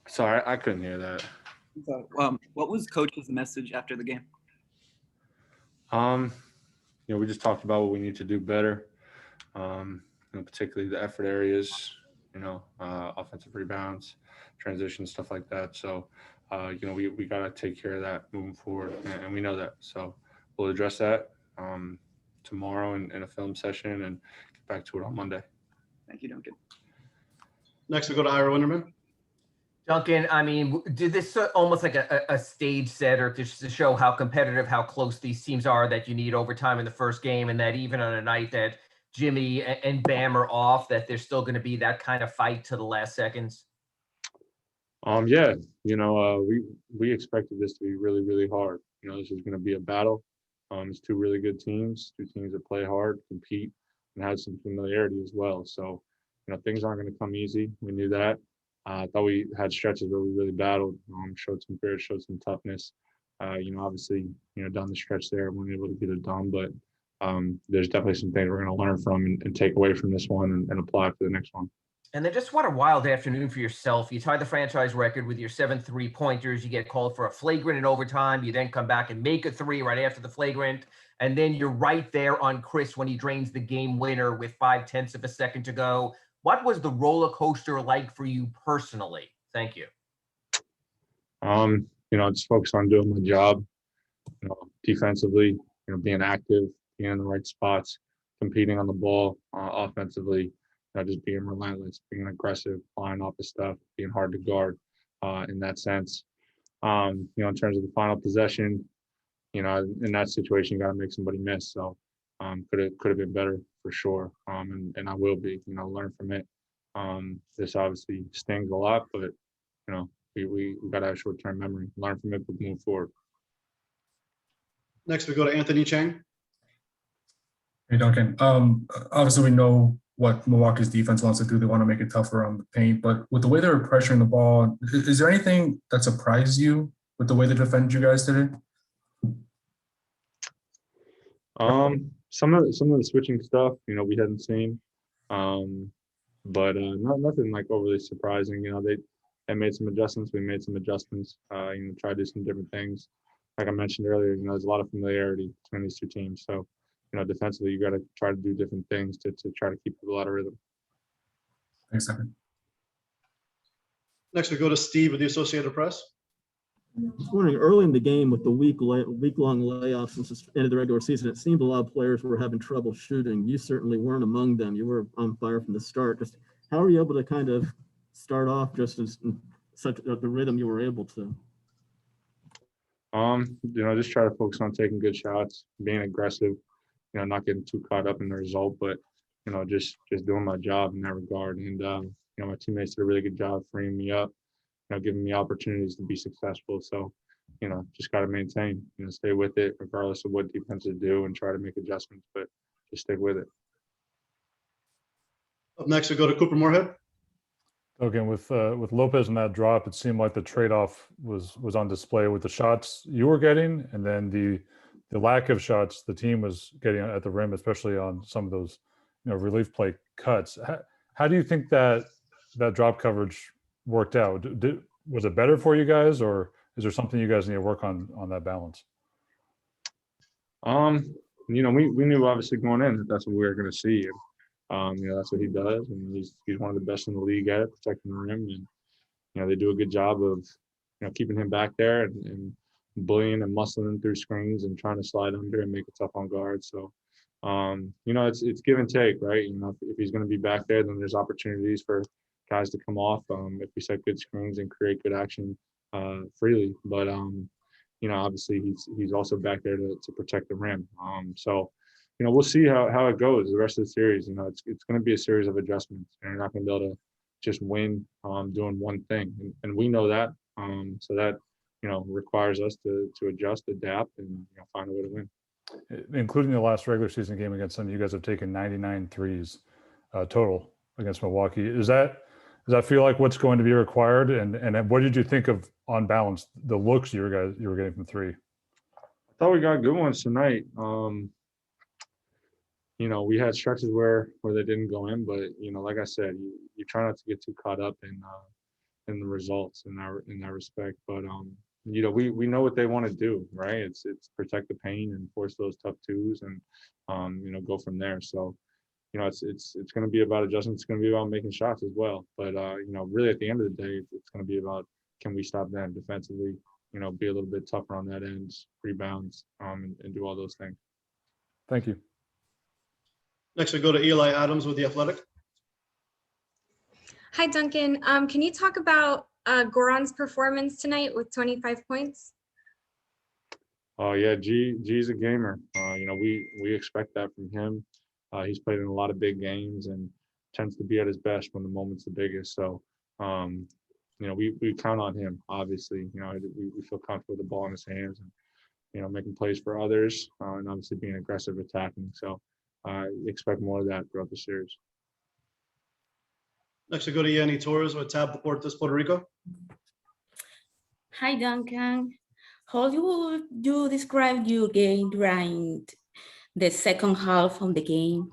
Sorry, I couldn't hear that. So, what was coach's message after the game? We just talked about what we need to do better. Particularly the effort areas, offensive rebounds, transitions, stuff like that. So, we got to take care of that moving forward, and we know that. So we'll address that tomorrow in a film session and get back to it on Monday. Thank you, Duncan. Next, we go to Ira Winderman. Duncan, I mean, did this almost like a stage setter just to show how competitive, how close these teams are, that you need overtime in the first game, and that even on a night that Jimmy and Bam are off, that there's still going to be that kind of fight to the last seconds? Yeah, we expected this to be really, really hard. This is going to be a battle. It's two really good teams, two teams that play hard, compete, and have some familiarity as well. So, things aren't going to come easy. We knew that. I thought we had stretches where we really battled, showed some grit, showed some toughness. Obviously, down the stretch there, we weren't able to get it done, but there's definitely some things we're going to learn from and take away from this one and apply for the next one. And then just what a wild afternoon for yourself. You tie the franchise record with your 7 3-pointers. You get called for a flagrant in overtime. You then come back and make a 3 right after the flagrant. And then you're right there on Chris when he drains the game winner with 0.5 of a second to go. What was the roller coaster like for you personally? Thank you. Just focus on doing my job, defensively, being active, being in the right spots, competing on the ball, offensively, just being relentless, being aggressive, flying off the stuff, being hard to guard in that sense. In terms of the final possession, in that situation, you got to make somebody miss. So could have been better for sure. And I will be, learn from it. This obviously stings a lot, but, we got to have short-term memory, learn from it, but move forward. Next, we go to Anthony Chang. Hey, Duncan. Obviously, we know what Milwaukee's defense wants to do. They want to make it tougher on the paint. But with the way they were pressuring the ball, is there anything that surprised you with the way they defended you guys today? Some of the switching stuff, we hadn't seen, but nothing like overly surprising. They made some adjustments. We made some adjustments. Tried to do some different things. Like I mentioned earlier, there's a lot of familiarity between these two teams. So, defensively, you got to try to do different things to try to keep people out of rhythm. Thanks, Duncan. Next, we go to Steve with the Associated Press. I was wondering, early in the game with the week-long layoffs since the end of the regular season, it seemed a lot of players were having trouble shooting. You certainly weren't among them. You were on fire from the start. Just how were you able to kind of start off just as such the rhythm you were able to? Just try to focus on taking good shots, being aggressive, not getting too caught up in the result, but, just doing my job in that regard. And, my teammates did a really good job freeing me up, giving me opportunities to be successful. So, just got to maintain, stay with it regardless of what defenses do and try to make adjustments, but just stick with it. Up next, we go to Cooper Moorhead. Again, with Lopez and that drop, it seemed like the trade-off was on display with the shots you were getting, and then the lack of shots the team was getting at the rim, especially on some of those relief play cuts. How do you think that drop coverage worked out? Was it better for you guys, or is there something you guys need to work on that balance? We knew obviously going in that that's what we were going to see. That's what he does, and he's one of the best in the league at it, protecting the rim. And they do a good job of keeping him back there and bullying and muscling him through screens and trying to slide under and make it tough on guards. So it's give and take, right? If he's going to be back there, then there's opportunities for guys to come off if we set good screens and create good action freely. But obviously he's also back there to protect the rim. So we'll see how it goes the rest of the series. It's going to be a series of adjustments, and you're not going to be able to just win doing one thing, and we know that. So that requires us to adjust, adapt, and find a way to win. Including the last regular season game against them, you guys have taken 99 threes total against Milwaukee. Does that feel like what's going to be required? And what did you think of, on balance, the looks you were getting from three? I thought we got good ones tonight. We had stretches where they didn't go in, but like I said, you try not to get too caught up in in the results in that respect. But you know, we know what they want to do, right? It's protect the paint and force those tough twos, and you know, go from there. So you know, it's going to be about adjustments. It's going to be about making shots as well. But you know, really at the end of the day, it's going to be about, can we stop them defensively? You know, be a little bit tougher on that end, rebounds, and do all those things. Thank you. Next, we go to Eli Adams with The Athletic. Hi, Duncan. Can you talk about Goran's performance tonight with 25 points? Oh yeah, G's a gamer. You know, we expect that from him. He's played in a lot of big games and tends to be at his best when the moment's the biggest. So, you know, we count on him, obviously. You know, we feel comfortable with the ball in his hands and, you know, making plays for others, and obviously being aggressive attacking. So expect more of that throughout the series. Next, we go to Yanni Torres with Tab Deportes, Puerto Rico. Hi, Duncan. How would you describe your game during the second half of the game?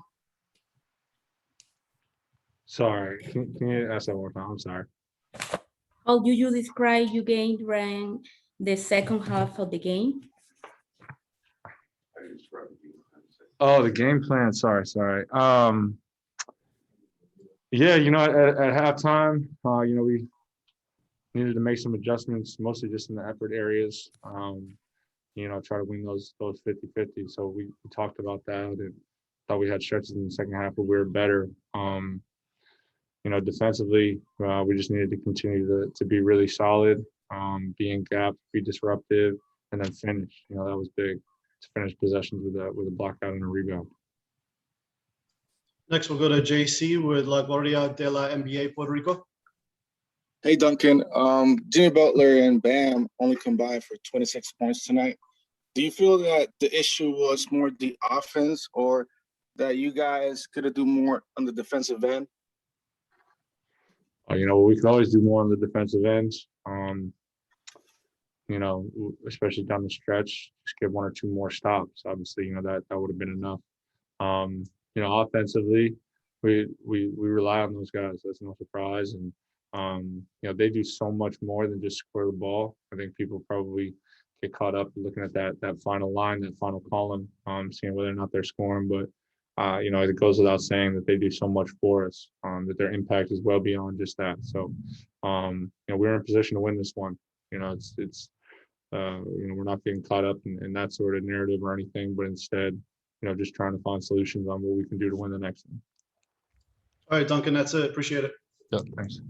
Sorry, can you ask that one more time? I'm sorry. How do you describe your game during the second half of the game? Oh, the game plan. Sorry. Yeah, you know, at halftime, you know, we needed to make some adjustments, mostly just in the effort areas. You know, try to win those 50-50. So we talked about that and thought we had stretches in the second half where we were better. You know, defensively, we just needed to continue to be really solid, be in gap, be disruptive, and then finish. You know, that was big, to finish possessions with a block out and a rebound. Next, we'll go to JC with La Gloria de la NBA, Puerto Rico. Hey, Duncan. Jimmy Butler and Bam only combined for 26 points tonight. Do you feel that the issue was more the offense, or that you guys could have done more on the defensive end? You know, we could always do more on the defensive end. You know, especially down the stretch, just get one or two more stops. Obviously, you know, that would have been enough. You know, offensively, we rely on those guys. That's no surprise. And you know, they do so much more than just score the ball. I think people probably get caught up looking at that final line, that final column, seeing whether or not they're scoring. But you know, it goes without saying that they do so much for us, that their impact is well beyond just that. So, you know, we're in a position to win this one. You know, it's you know, we're not getting caught up in that sort of narrative or anything, but instead, you know, just trying to find solutions on what we can do to win the next one. All right, Duncan, that's it. Appreciate it. Yep, thanks.